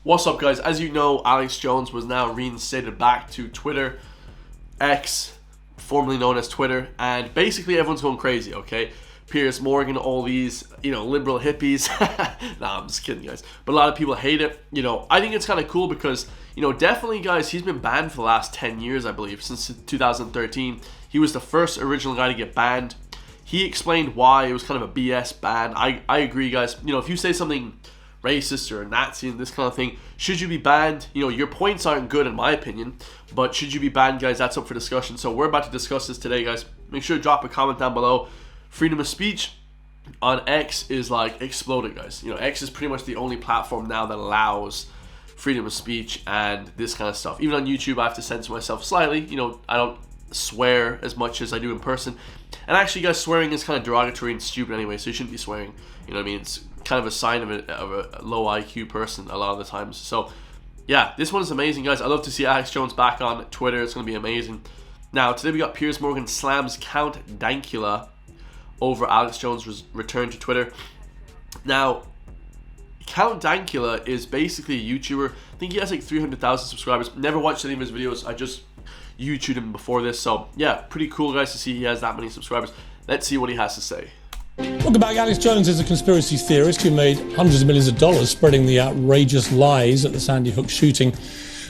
What's up, guys? As you know, Alex Jones was now reinstated back to Twitter, X, formerly known as Twitter, and basically everyone's going crazy, okay? Piers Morgan, all these, liberal hippies. Nah, I'm just kidding, guys. But a lot of people hate it. I think it's kind of cool because, definitely, guys, he's been banned for the last 10 years, I believe, since 2013. He was the first original guy to get banned. He explained why it was kind of a BS ban. I agree, guys. If you say something racist or Nazi and this kind of thing, should you be banned? Your points aren't good in my opinion, but should you be banned, guys? That's up for discussion. So we're about to discuss this today, guys. Make sure to drop a comment down below. Freedom of speech on X is like exploded, guys. X is pretty much the only platform now that allows freedom of speech and this kind of stuff. Even on YouTube, I have to censor myself slightly. I don't swear as much as I do in person. And actually, guys, swearing is kind of derogatory and stupid anyway, so you shouldn't be swearing. It's kind of a sign of a low IQ person a lot of the times. So yeah, this one is amazing, guys. I love to see Alex Jones back on Twitter. It's going to be amazing. Now, today we got Piers Morgan slams Count Dankula over Alex Jones' return to Twitter. Now, Count Dankula is basically a YouTuber. I think he has like 300,000 subscribers. Never watched any of his videos. I just YouTubed him before this. So yeah, pretty cool, guys, to see he has that many subscribers. Let's see what he has to say. Welcome back. Alex Jones is a conspiracy theorist who made hundreds of millions of dollars spreading the outrageous lies that the Sandy Hook shooting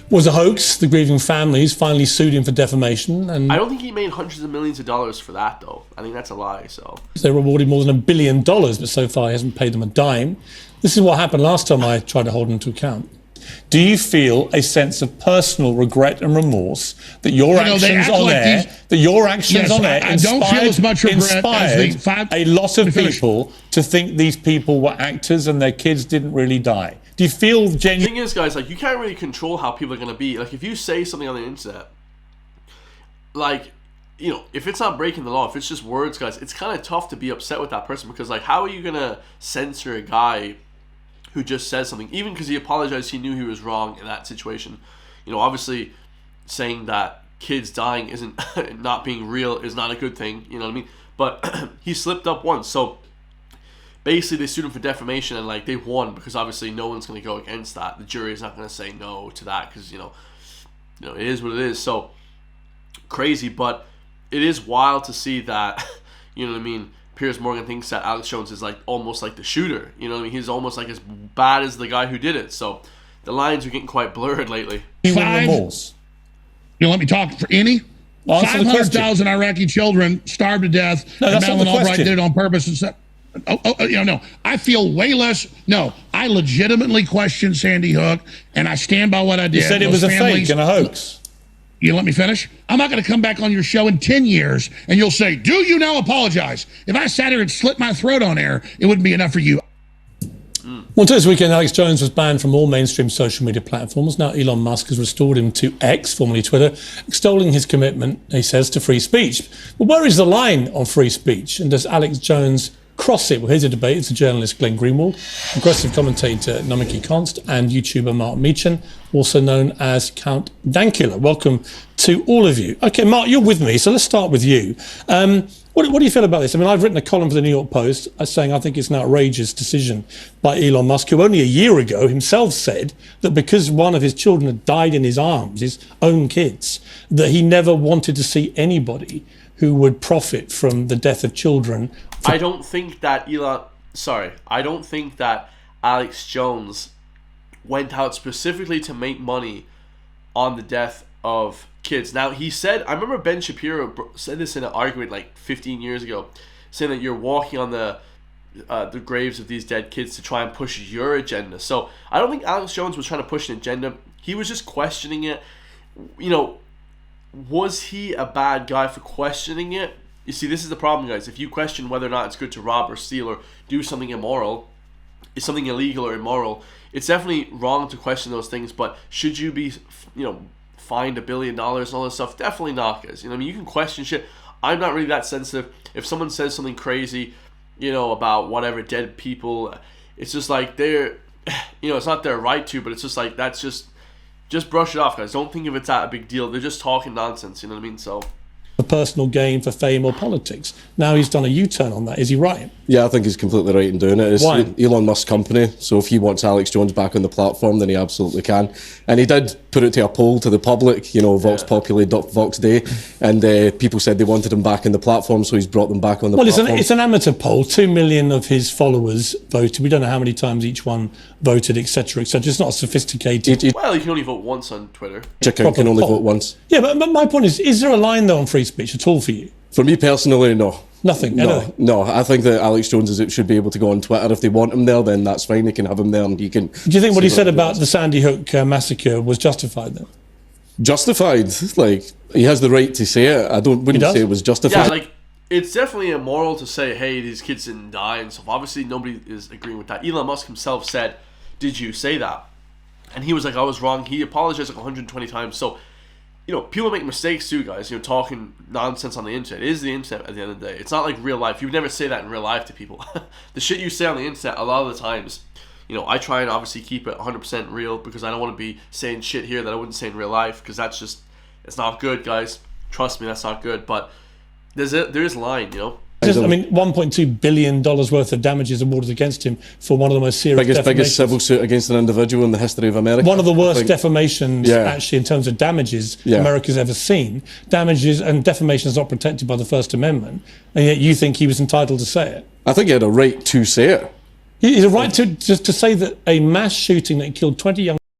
was a hoax. The grieving families finally sued him for defamation. And I don't think he made hundreds of millions of dollars for that, though. I think that's a lie. So they rewarded more than $1 billion, but so far he hasn't paid them a dime. This is what happened last time I tried to hold him to account. Do you feel a sense of personal regret and remorse that your actions on air, inspired a lot of people to think these people were actors and their kids didn't really die? Do you feel genuine? The thing is, guys, you can't really control how people are going to be. If you say something on the internet, if it's not breaking the law, if it's just words, guys, it's kind of tough to be upset with that person because, how are you going to censor a guy who just says something, even because he apologized, he knew he was wrong in that situation. Obviously saying that kids dying isn't not being real is not a good thing, you know what I mean? But he slipped up once, so basically they sued him for defamation and they won because obviously no one's going to go against that. The jury is not going to say no to that because it is what it is. So crazy, but it is wild to see that, you know what I mean, Piers Morgan thinks that Alex Jones is almost like the shooter. You know what I mean? He's almost as bad as the guy who did it. So the lines are getting quite blurred lately. Let me talk for any. 500,000 Iraqi children starved to death. No, and that's not the Madeleine Albright question. did it on purpose. And said, no. I feel way less. No, I legitimately question Sandy Hook, and I stand by what I did. You said it was a fake and a hoax. You let me finish? I'm not going to come back on your show in 10 years and you'll say, do you now apologize? If I sat here and slit my throat on air, it wouldn't be enough for you. Well, this weekend, Alex Jones was banned from all mainstream social media platforms. Now, Elon Musk has restored him to X, formerly Twitter, extolling his commitment, he says, to free speech. But where is the line on free speech? And does Alex Jones cross it? Well, here's a debate. It's the journalist Glenn Greenwald, progressive commentator Namiki Konst, and YouTuber Mark Meechan, also known as Count Dankula. Welcome to all of you. Okay, Mark, you're with me, so let's start with you. What do you feel about this? I mean, I've written a column for the New York Post saying I think it's an outrageous decision by Elon Musk, who only a year ago himself said that because one of his children had died in his arms, his own kids, that he never wanted to see anybody who would profit from the death of children. I don't think that Alex Jones went out specifically to make money on the death of kids. Now, he said, I remember Ben Shapiro said this in an argument 15 years ago, saying that you're walking on the graves of these dead kids to try and push your agenda. So I don't think Alex Jones was trying to push an agenda. He was just questioning it. Was he a bad guy for questioning it? You see, this is the problem, guys. If you question whether or not it's good to rob or steal or do something immoral, is something illegal or immoral, it's definitely wrong to question those things. But should you be, fined $1 billion and all this stuff? Definitely not, guys. You can question shit. I'm not really that sensitive. If someone says something crazy, about whatever, dead people, it's just they're, it's not their right to, but it's just that's just brush it off, guys. Don't think of it that a big deal. They're just talking nonsense, you know what I mean? So for personal gain, for fame or politics. Now he's done a U-turn on that. Is he right? Yeah, I think he's completely right in doing it. It's Why? Elon Musk's company, so if he wants Alex Jones back on the platform, then he absolutely can. And he did put it to a poll to the public, you know, Vox Populi, Vox Day, and people said they wanted him back on the platform, so he's brought them back on the platform. Well, it's an amateur poll. 2 million of his followers voted. We don't know how many times each one voted, etc., etc. It's not a sophisticated... Well, you can only vote once on Twitter. Chicken can only vote once. Yeah, but my point is there a line, though, on free speech at all for you? For me personally, no. Nothing. No. I think that Alex Jones should be able to go on Twitter. If they want him there, then that's fine. They can have him there, and he can. Do you think what he said about the Sandy Hook massacre was justified then? Justified? Like, he has the right to say it. Wouldn't say it was justified. Yeah, like, it's definitely immoral to say, hey, these kids didn't die and stuff. Obviously, nobody is agreeing with that. Elon Musk himself said, did you say that? And he was like, I was wrong. He apologized like 120 times. So, you know, people make mistakes too, guys. You know, talking nonsense on the internet. It is the internet at the end of the day. It's not like real life. You would never say that in real life to people. The shit you say on the internet, a lot of the times, you know, I try and obviously keep it 100% real because I don't want to be saying shit here that I wouldn't say in real life because that's just, it's not good, guys. Trust me, that's not good. But there is a line, you know. I mean, $1.2 billion worth of damages awarded against him for one of the most serious biggest civil suit against an individual in the history of America. One of the worst defamations, actually, in terms of damages America's ever seen. Damages and defamation is not protected by the First Amendment, and yet you think he was entitled to say it. I think he had a right to say it. He has a right to say that a mass shooting that killed 20 young